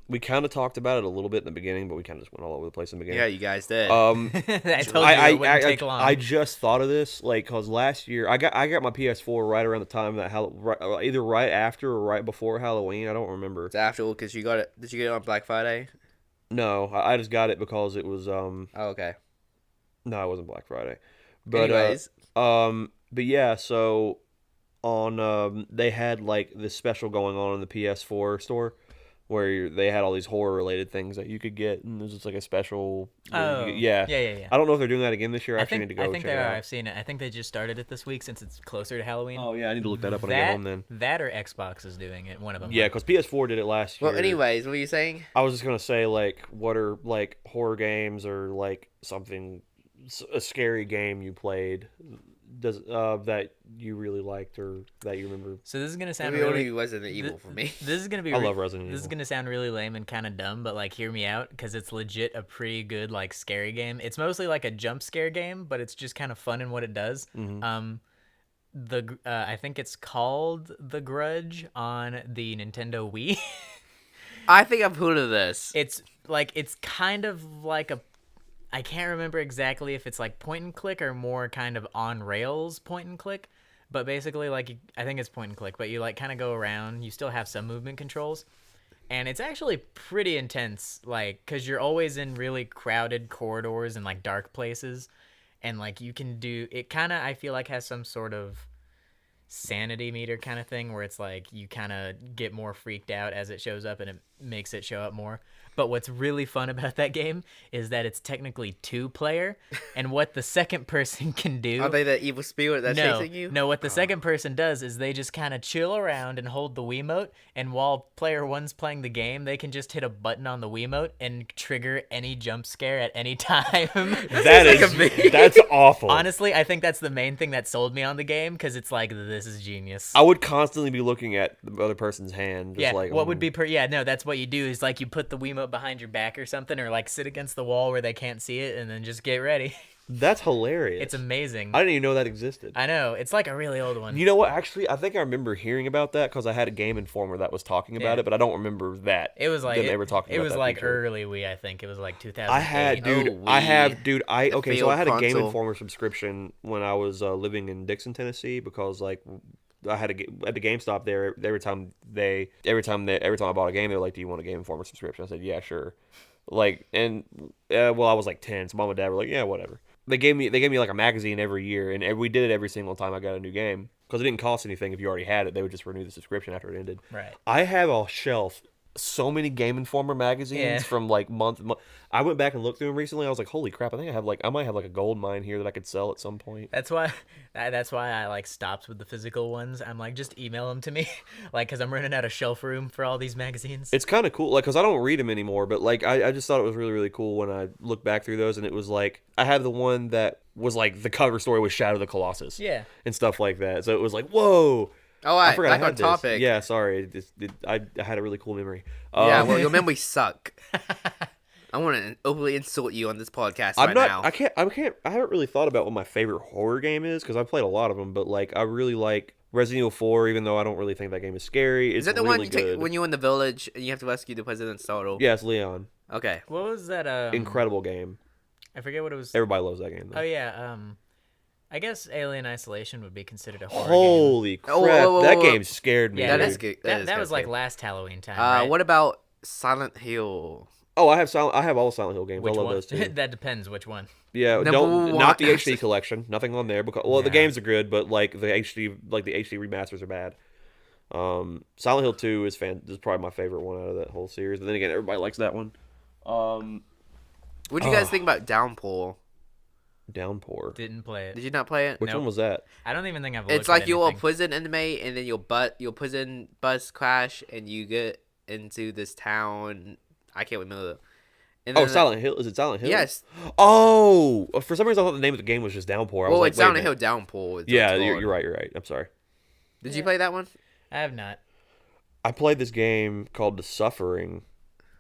we kind of talked about it a little bit in the beginning, but we kind of just went all over the place in the beginning. Yeah, you guys did. I told you it wouldn't take long. I just thought of this cause last year I got my PS4 right around the time that either right after or right before Halloween. I don't remember. It's after because you got it. Did you get it on Black Friday? No, I just got it because it was Oh, okay. no, it wasn't Black Friday. But Anyways, but yeah, so on they had like this special going on in the PS4 store where they had all these horror related things that you could get, and there's just like a special. Yeah. I don't know if they're doing that again this year. I actually need to go I think check they it are. out. I've seen it. I think they just started it this week since it's closer to Halloween. Oh yeah, I need to look that up when I get home then. That or Xbox is doing it. One of them. Yeah, because PS4 did it last year. well, anyways, what were you saying? I was just gonna say like, what are like horror games or like something, a scary game you played, that you really liked or that you remember? So this is gonna sound Maybe really. only Resident Evil for me. This is gonna be. I love Resident This is Evil. gonna sound really lame and kind of dumb, but like, hear me out, because it's legit a pretty good like scary game. It's mostly like a jump scare game, but it's just kind of fun in what it does. I think it's called The Grudge on the Nintendo Wii. I think I've heard of this. It's kind of like a. I can't remember exactly if it's like point and click or more kind of on rails point and click, but basically like I think it's point and click, but you like kind of go around. You still have some movement controls, and it's actually pretty intense, like because you're always in really crowded corridors and like dark places, and like you can do it. Kind of I feel like has some sort of sanity meter kind of thing where it's like you kind of get more freaked out as it shows up, and it makes it show up more. But what's really fun about that game is that it's technically 2-player, and what the second person can do. Are they the evil spirit that's chasing you? No, what the second person does is they just kind of chill around and hold the Wiimote, and while player one's playing the game, they can just hit a button on the Wiimote and trigger any jump scare at any time. That's awful. Honestly, I think that's the main thing that sold me on the game, because it's like, this is genius. I would constantly be looking at the other person's hand. Just Yeah, like, what would be that's what you do is like you put the Wiimote behind your back or something, or like sit against the wall where they can't see it, and then just get ready. That's hilarious. It's amazing. I didn't even know that existed. I know, it's like a really old one. You know what? Actually, I think I remember hearing about that because I had a Game Informer that was talking about Yeah. it, but I don't remember that. It was like them ever talking it about was that like feature. early Wii, I think. It was like 2008. I had, dude. Oh, I Wii. have, dude. Okay, so I had a Game console. Informer subscription when I was living in Dixon, Tennessee, because like I had at the GameStop there. Every time I bought a game, they were like, "Do you want a Game Informer subscription?" I said, "Yeah, sure." Like, and well, I was like 10, so mom and dad were like, "Yeah, whatever." They gave me like a magazine every year, and we did it every single time I got a new game because it didn't cost anything if you already had it. They would just renew the subscription after it ended. Right. I have a shelf so many Game Informer magazines from like month. I went back and looked through them recently. I was like, holy crap! I might have like a gold mine here that I could sell at some point. That's why I like stopped with the physical ones. I'm like, just email them to me, like, because I'm running out of shelf room for all these magazines. It's kind of cool, like, because I don't read them anymore, but like I just thought it was really, really cool when I look back through those, and it was like I had the one that was like the cover story was Shadow of the Colossus, Yeah. and stuff like that. So it was like, whoa. Oh, I forgot back I on had this. topic. Yeah, sorry. I had a really cool memory. Yeah, well, your memories suck. I want to openly insult you on this podcast I'm right not. now. I haven't really thought about what my favorite horror game is because I've played a lot of them. But like, I really like Resident Evil 4, even though I don't really think that game is scary. It's Is that the really one you good. take when you're in the village and you have to rescue the president's daughter? Yeah, it's Leon. Okay. What was that? Incredible game. I forget what it was. Everybody loves that game. Though. Oh yeah. I guess Alien Isolation would be considered a horror game. Holy crap! That game scared me. Yeah, That dude. is good. That was like scary. last Halloween time. Right? What about Silent Hill? Oh, I have all Silent Hill games. Which I love one? those too. That depends which one. Yeah, Number not one. the HD collection. Nothing on there because the Yeah. games are good, but like the HD remasters are bad. Silent Hill 2 is probably my favorite one out of that whole series. But then again, everybody likes that one. What do you guys think about Downpour? Downpour. Didn't play it. Did you not play it? Which Nope. one was that? I don't even think I've looked It's like at you're a anything. prison inmate, and then your prison bus crash, and you get into this town. I can't remember. And Oh, then Silent Hill. Is it Silent Hill? Yes. Oh, for some reason I thought the name of the game was just Downpour. I Well, was it's like, wait a Silent Hill minute. Downpour. is what Yeah, it's you're called. right. You're right. I'm sorry. Did you play that one? I have not. I played this game called The Suffering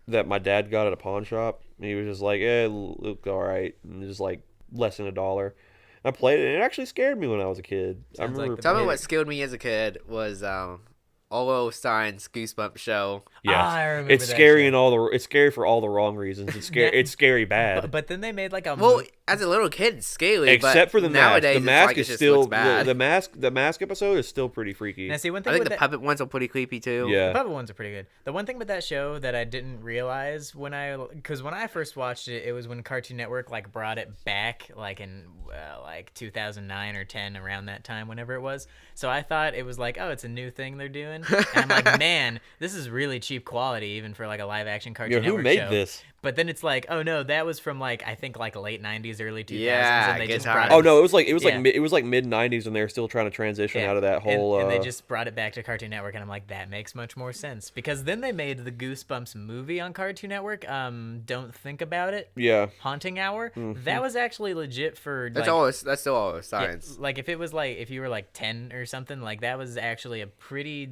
that my dad got at a pawn shop. And he was just like, it looked all right. And just like less than $1. I played it, and it actually scared me when I was a kid. I Sounds like remember. the Tell me Yeah. what scared me as a kid was all All Steins Goosebumps show. Yeah, I remember it's that scary show. and all the. It's scary for all the wrong reasons. It's scary. It's scary bad. But then they made like a Well, as a little kid, it's scary. Except but for the mask. nowadays, The it's mask like it is just still looks bad. the mask episode is still pretty freaky. Now see one I thing think with the that, puppet ones are pretty creepy too. Yeah. the puppet ones are pretty good. The one thing with that show that I didn't realize when I first watched it, it was when Cartoon Network like brought it back like in like 2009 or 10, around that time, whenever it was. So I thought it was like, oh, it's a new thing they're doing, and I'm like, man, this is really cheap quality even for like a live action Cartoon Yo, Network who made show. this? But then it's like, oh no, that was from like I think like late 90s, early 2000s, Yeah, and they just Guitar. brought Oh it. no, it was like Yeah. it was like mid '90s, and they were still trying to transition Yeah. out of that whole. and they just brought it back to Cartoon Network, and I'm like, that makes much more sense, because then they made the Goosebumps movie on Cartoon Network. Don't Think About It. yeah. Haunting Hour. That was actually legit for That's like, that's still all yeah, Steins. like if it was like if you were like 10 or something, like that was actually a pretty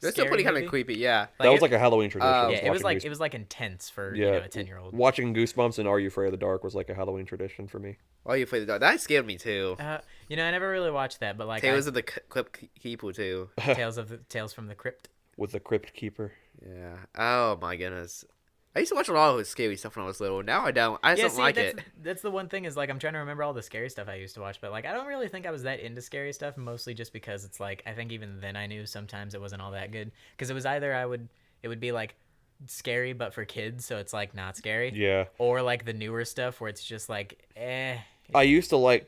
They're still pretty kind of creepy. Yeah. That was it- like a Halloween tradition. yeah, it was watching like it was like intense for Yeah. a 10-year-old. Watching Goosebumps and Are You Afraid of the Dark was like a Halloween tradition for me. Oh, you play the dog. That scared me too. I never really watched that, but like Tales of the Clip Keeper too. Tales from the Crypt. With the Crypt Keeper. Yeah. Oh my goodness. I used to watch a lot of scary stuff when I was little. Now I don't. I just don't like that's, it. That's the one thing, is like I'm trying to remember all the scary stuff I used to watch, but like I don't really think I was that into scary stuff, mostly just because it's like I think even then I knew sometimes it wasn't all that good, because it was either it would be like scary but for kids, so it's like not scary, Yeah. or like the newer stuff where it's just like I used to like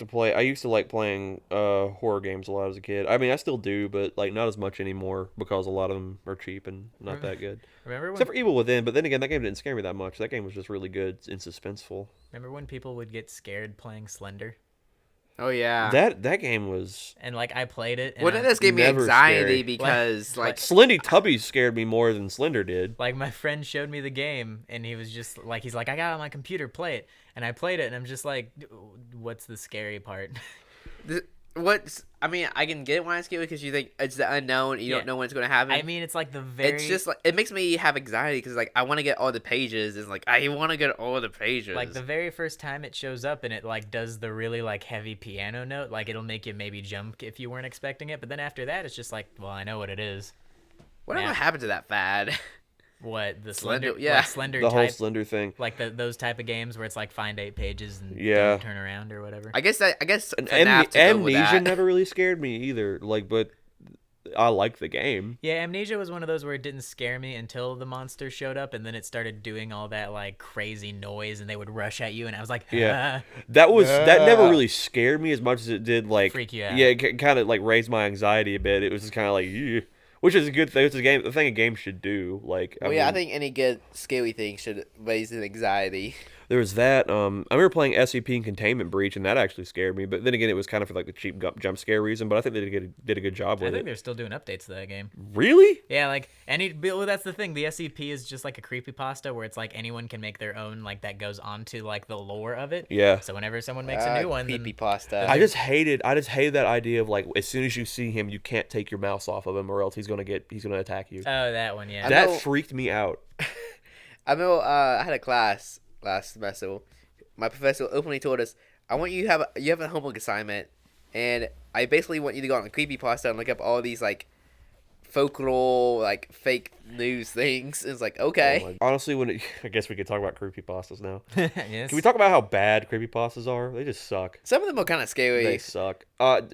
playing horror games a lot as a kid. I mean, I still do, but like not as much anymore because a lot of them are cheap and not that good. remember when Except for Evil Within, but then again, that game didn't scare me that much. That game was just really good and suspenseful. people would get scared playing Slender, Oh yeah. That game was and like I played it, and Well, that just gave me never anxiety scary. because like Slendy Tubbies scared me more than Slender did. like my friend showed me the game, and he was just like, he's like, I got it on my computer, play it, and I played it, and I'm just like, what's the scary part? what's. I mean, I can get why it's scary because you think it's the unknown. You Yeah. don't know when it's going to happen. I mean, it's like the very It's just like it makes me have anxiety because like I want to get all the pages. It's like I want to get all the pages. like the very first time it shows up and it like does the really like heavy piano note, like it'll make you maybe jump if you weren't expecting it, but then after that it's just like, well, I know what it is. Whatever yeah. happened to that fad? What the Slender- slender, yeah. like slender The whole type, Slender thing. like those type of games where it's like find 8 pages and Yeah. don't turn around or whatever. I guess And FNAF took over Amnesia that. never really scared me either. Like, but I like the game. Yeah, Amnesia was one of those where it didn't scare me until the monster showed up, and then it started doing all that like crazy noise, and they would rush at you, and I was like, Yeah. That never really scared me as much as it did like Freak you out. Yeah, it kind of like raised my anxiety a bit. It was just kind of like, "Ew," which is a good thing. It's a game. The thing a game should do. Like, Well, I think any good scary thing should raise an anxiety. there was that. I remember playing SCP and Containment Breach, and that actually scared me. But then again, it was kind of for like the cheap jump scare reason. But I think they did a good job I with think it. they're still doing updates to that game. Really? Yeah, like well, that's the thing. The SCP is just like a creepypasta where it's like anyone can make their own, like that goes onto like the lore of it. Yeah. So whenever someone makes a new one, then, creepy pasta. I just hated that idea of like as soon as you see him, you can't take your mouse off of him, or else he's gonna attack you. oh, that one, yeah. That know- freaked me out. I remember I had a class last semester. My professor openly told us, "I want you have a homework assignment, and I basically want you to go on creepypasta and look up all these like folklore, like fake news things." And it's like, okay. Oh my- honestly, I guess we could talk about creepypastas now. Yes. Can we talk about how bad creepypastas are? They just suck. Some of them are kind of scary. They suck.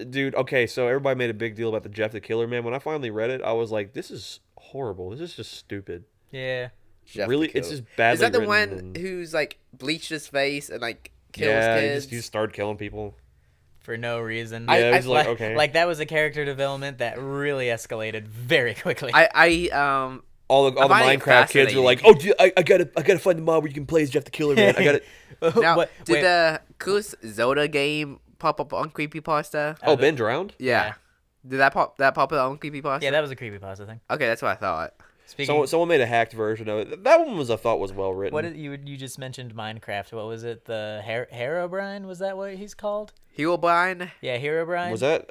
Dude, okay, so everybody made a big deal about the Jeff the Killer Man. When I finally read it, I was like, this is horrible. This is just stupid. Yeah. Jeff the Really, it's Killer. just badly Is that the written one and- who's like bleached his face and like kills Yeah, kids? he just started killing people. For no reason. Yeah, it was like, like, okay. like that was a character development that really escalated very quickly. All the find it Minecraft kids were like, fascinating. "Oh, dude, I gotta find the mod where you can play as Jeff the Killer Man. I gotta." now, What- did wait, the coolest Zelda game pop up on creepypasta? Oh, Ben drowned. Yeah. Yeah. Did that pop up on creepypasta? yeah, that was a creepypasta thing. Okay, that's what I thought. Speaking, Someone made a hacked version of it. That one I thought was well written. what did you just mentioned Minecraft? What was it? The Herobrine? Was that what he's called? Herobrine? Yeah, Herobrine. Was that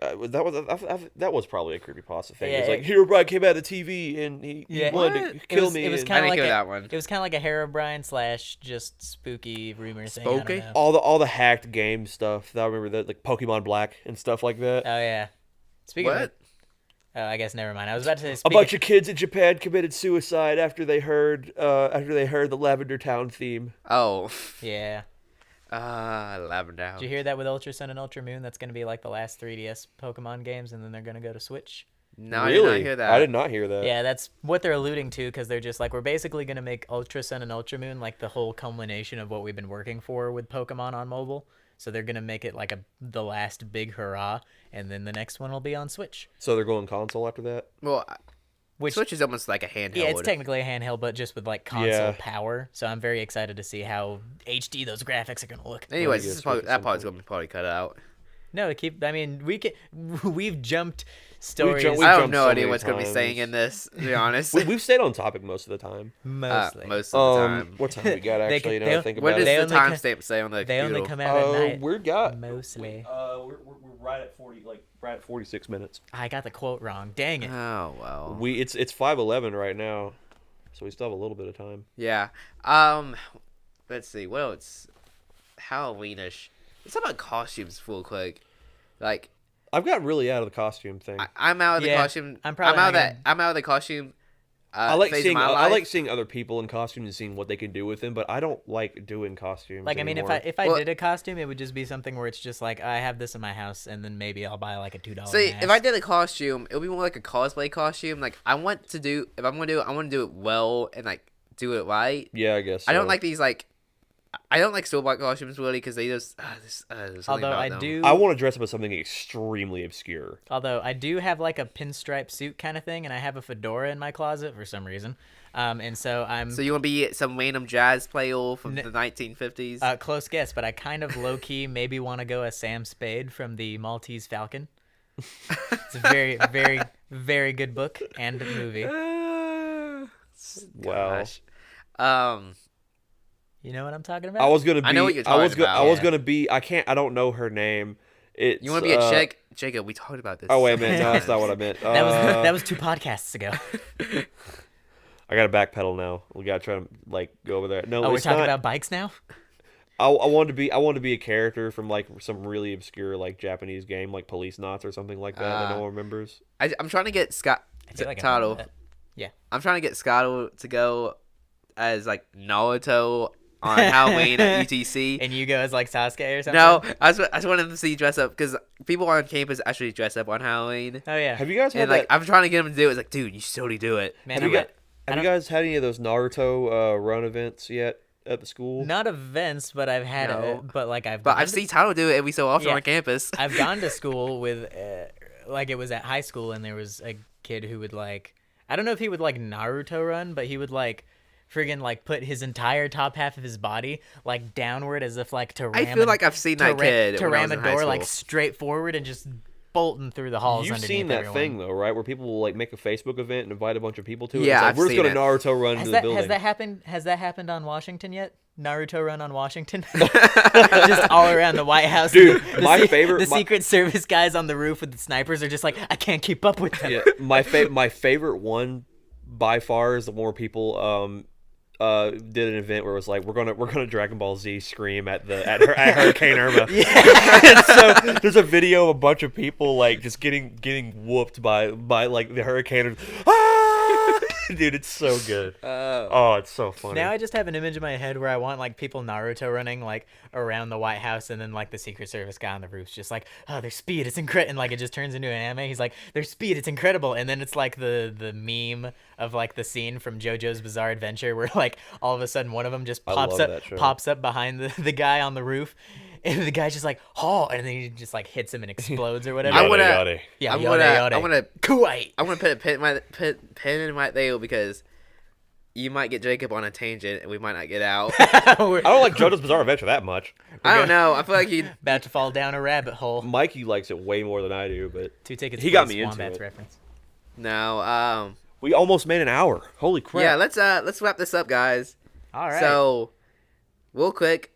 that was probably a creepypasta thing. Yeah, It was like it- Herobrine came out of the TV and he Yeah. wanted What? to It kill was- me. it was and- I kinda didn't like hear a- that one. It was kind of like a Herobrine / just spooky rumor thing. I don't Spooky? know. all the hacked game stuff. I remember that, like Pokemon Black and stuff like that. Oh yeah. Speaking What? of, I guess never mind. I was about to say A bunch of kids in Japan committed suicide after they heard the Lavender Town theme. Oh, Yeah. Lavender. Did you hear that with Ultra Sun and Ultra Moon? That's going to be like the last 3DS Pokemon games, and then they're going to go to Switch. No, I did not hear that. I did not hear that. Yeah, that's what they're alluding to, because they're just like, we're basically going to make Ultra Sun and Ultra Moon like the whole culmination of what we've been working for with Pokemon on mobile. So they're going to make it like the last big hurrah, and then the next one will be on Switch. So they're going console after that? Well, Which, Switch is almost like a handheld. yeah, it's technically a handheld, but just with like console Yeah. power. So I'm very excited to see how HD those graphics are going to look. Anyways, Yeah, this is Switch probably, at that some part's point. going to be probably cut out. No, we've jumped stories We've I have jumped no so idea many what's going to be times. saying in this, to be honest. We've stayed on topic most of the time. mostly. Most of the time. What time we got They actually? could- now they'll- I think What about does it. the They only timestamp say on the They only doodle? come out at night. We're got Mostly. we're right at 40, right at 46 minutes. I got the quote wrong. Dang it. Oh, well. It's 5:11 right now, so we still have a little bit of time. Yeah. Let's see. What else? Halloweenish. Let's talk about costumes real quick. Like, I've got really out of the costume thing. I'm out of the Yeah, costume. I'm probably out of not that. I'm out of the costume. I like phase of seeing my I life. like seeing other people in costumes and seeing what they can do with them, but I don't like doing costumes. Like, I mean, anymore. if I Well- did a costume, it would just be something where it's just like, I have this in my house, and then maybe I'll buy like a $2 See, mask. if I did a costume, it would be more like a cosplay costume. Like, I want to do. If I'm gonna do it, I want to do it well and like do it right. Yeah, I guess. I don't so. like these like. I don't like store-bought costumes really because they just. There's something Although about I them. do, I want to dress up as something extremely obscure. although I do have like a pinstripe suit kind of thing, and I have a fedora in my closet for some reason. And so I'm So you want to be some random jazz player from N- the 1950s? close guess, but I kind of low key maybe want to go as Sam Spade from the Maltese Falcon. It's a very, very, very good book and movie. Wow. Gosh. You know what I'm talking about? I was gonna be. I know what you're I was talking I was about. gonna be. I can't. I don't know her name. It's, You want to be a chick? Jacob, we talked about this. Oh wait a minute. No, that's not what I meant. that was 2 podcasts ago. I gotta backpedal now. We gotta try to like go over there. No, Oh, we're it's talking not. about bikes now? I want to be. I want to be a character from like some really obscure like Japanese game, like Police Knots or something like that. That no one remembers. I'm trying to get Scott I feel like I remember Tottle. that. Yeah. I'm trying to get Scottle to go as like Naruto on Halloween at UTC. And you go as like Sasuke or something? No, I just wanted to see you dress up because people on campus actually dress up on Halloween. Oh, yeah. Have you guys had And like that? I'm trying to get them to do it. It's like, dude, you should totally do it. Man, Have I'm you, not- got, I have you guys had any of those Naruto run events yet at the school? Not events, but I've had No. it. But like I've But gone I've to- seen Tyler do it every so often Yeah. on campus. I've gone to school with like it was at high school, and there was a kid who would like, I don't know if he would like Naruto run, but he would like friggin' like put his entire top half of his body like downward as if like to ram I feel like I've seen that kid to when I ram was a in high door like school. straight forward and just bolting through the halls You've underneath seen that everyone. thing though, right? Where people will like make a Facebook event and invite a bunch of people to it. Yeah, It's like, I've we're just seen gonna it. Naruto run Has into that, the building. has that happened on Washington yet? Naruto run on Washington? Just all around the White House. Dude, The my se- favorite- The my- Secret Service guys on the roof with the snipers are just like, I can't keep up with them. Yeah, my favorite one by far is the one where people did an event where it was like we're gonna Dragon Ball Z scream at Hurricane Irma. And so there's a video of a bunch of people like just getting whooped by like the hurricane. Ah! Dude, it's so good. Oh, it's so funny. Now I just have an image in my head where I want like people Naruto running like around the White House, and then like the Secret Service guy on the roof's just like, oh, their speed, it's incredible, and like it just turns into an anime. He's like, their speed, it's incredible, and then it's like the meme of like the scene from JoJo's Bizarre Adventure where like all of a sudden one of them just I pops love that show. up behind the guy on the roof, and the guy's just like, oh, and then he just like hits him and explodes or whatever. I wanna- Yada. yeah, I'm yada, gonna- yada. I wanna- Kuwait. I'm gonna put a pin in right there because you might get Jacob on a tangent and we might not get out. We're I don't like JoJo's Bizarre Adventure that much. I don't know. I feel like he. about to fall down a rabbit hole. Mikey likes it way more than I do, but 2 tickets. He for got this me into Wombats it. reference. No. we almost made an hour. Holy crap! Yeah. Let's wrap this up, guys. All right. So, real quick,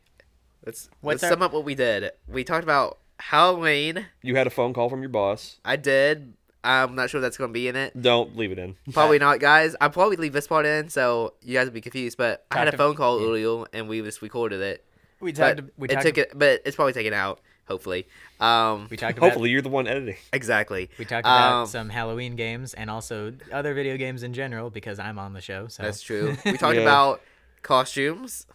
let's What's sum up what we did. We talked about Halloween. You had a phone call from your boss. I did. I'm not sure that's gonna be in it. Don't leave it in. Probably not, guys. I'll probably leave this part in so you guys will be confused. But I had a Talked phone call yeah. earlier and we just recorded it. we But talked. We it talked. took it, but it's probably taken out. hopefully. We talked about Hopefully, you're the one editing. Exactly. we talked about some Halloween games and also other video games in general because I'm on the show. So That's true. We talked Yeah. about costumes.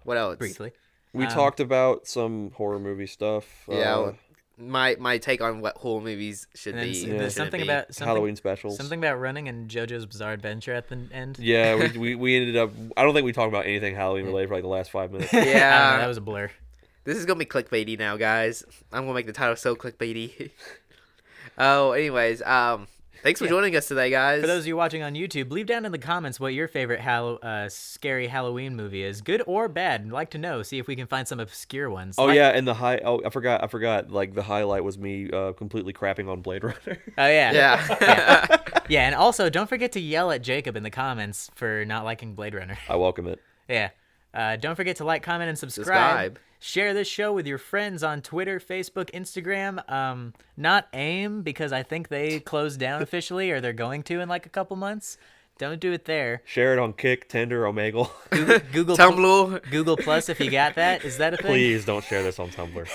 What else? briefly. We talked about some horror movie stuff. Yeah. My take on what horror movies should And then be. there's shouldn't something be. about Halloween specials. Something about running and JoJo's Bizarre Adventure at the end. Yeah, we ended up. I don't think we talked about anything Halloween related for like the last 5 minutes. I don't know, Yeah. that was a blur. This is gonna be clickbaity now, guys. I'm gonna make the title so clickbaity. Oh, anyways, thanks for joining us today, guys. For those of you watching on YouTube, leave down in the comments what your favorite scary Halloween movie is, good or bad. I'd like to know. See if we can find some obscure ones. Oh Like- yeah, and I forgot. Like the highlight was me completely crapping on Blade Runner. Oh yeah. Yeah. Yeah, and also don't forget to yell at Jacob in the comments for not liking Blade Runner. I welcome it. Yeah. Don't forget to like, comment, and subscribe. Subscribe. Share this show with your friends on Twitter, Facebook, Instagram. Not AIM, because I think they closed down officially, or they're going to in like a couple months. Don't do it there. Share it on Kick, Tinder, Omegle. Google Tumblr. Google Plus, if you got that. Is that a thing? Please don't share this on Tumblr.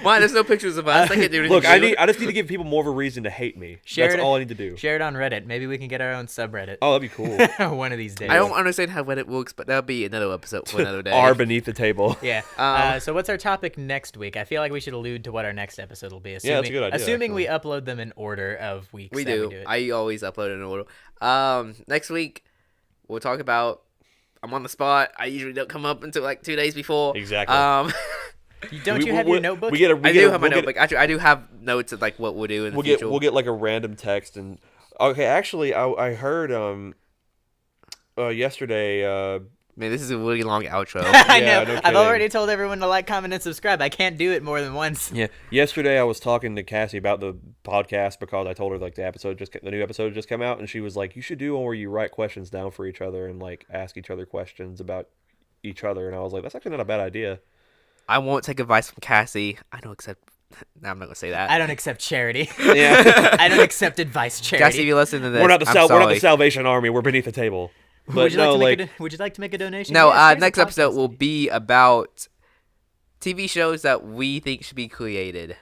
Why? There's no pictures of us. I can't do anything. Look, to I it. just need to give people more of a reason to hate me. Share That's it- all I need to do. Share it on Reddit. Maybe we can get our own subreddit. Oh, that'd be cool. One of these days. I don't understand how Reddit works, but that'll be another episode for another day. R beneath the table. Yeah. So what's our topic next week? I feel like we should allude to what our next episode will be. Assuming, that's a good idea, Assuming we upload them in order of weeks. We that do. We do it. I always upload in order. Next week we'll talk about. I'm on the spot. I usually don't come up until like 2 days before. Exactly. Don't you have your notebook? We get a, we I get do a, have my we'll get- notebook. Actually, I do have notes of like what we'll do in the We'll future. get we'll get like a random text and okay. Actually, I heard yesterday. Man, this is a really long outro. I know. Yeah, no I've kidding. already told everyone to like, comment, and subscribe. I can't do it more than once. Yeah, yesterday I was talking to Cassie about the podcast because I told her like the new episode just came out, and she was like, "You should do one where you write questions down for each other and like ask each other questions about each other." And I was like, "That's actually not a bad idea." I won't take advice from Cassie. I don't accept. No, I'm not gonna say that. I don't accept charity. Yeah, I don't accept advice, Cassie, if charity. you listen to this, we're not the I'm we're not sorry. the Salvation Army. We're beneath the table. But would you no, like like would you like to make a donation? No, Yes, here's a next episode podcast. will be about TV shows that we think should be created.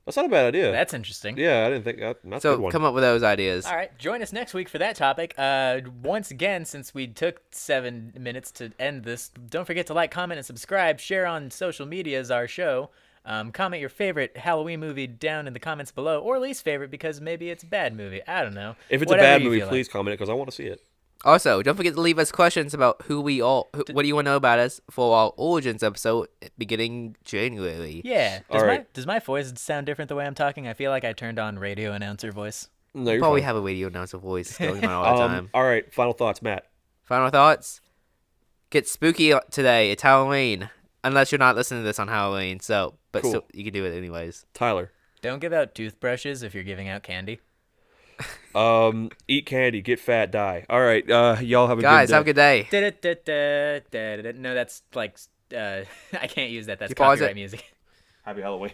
that's not a bad idea. That's interesting. Yeah, I didn't think that's a good So one. come up with those ideas. All right, join us next week for that topic. Once again, since we took 7 minutes to end this, don't forget to like, comment, and subscribe. Share on social medias our show. Comment your favorite Halloween movie down in the comments below, or least favorite because maybe it's a bad movie. I don't know. If it's Whatever a bad you movie, feel like. please comment it because I want to see it. Also, don't forget to leave us questions about what do you want to know about us for our Origins episode beginning January. Yeah. All right. Does my voice sound different the way I'm talking? I feel like I turned on radio announcer voice. No, you're Probably fine. have a radio announcer voice going on all the time. All right, final thoughts, Matt. Final thoughts? Get spooky today. It's Halloween. Unless you're not listening to this on Halloween, but Cool. still, you can do it anyways. Tyler. Don't give out toothbrushes if you're giving out candy. Eat candy, get fat, die. All right, y'all have a Guys, good have a good day. No, that's like I can't use that. That's You pause it? copyright music. Happy Halloween.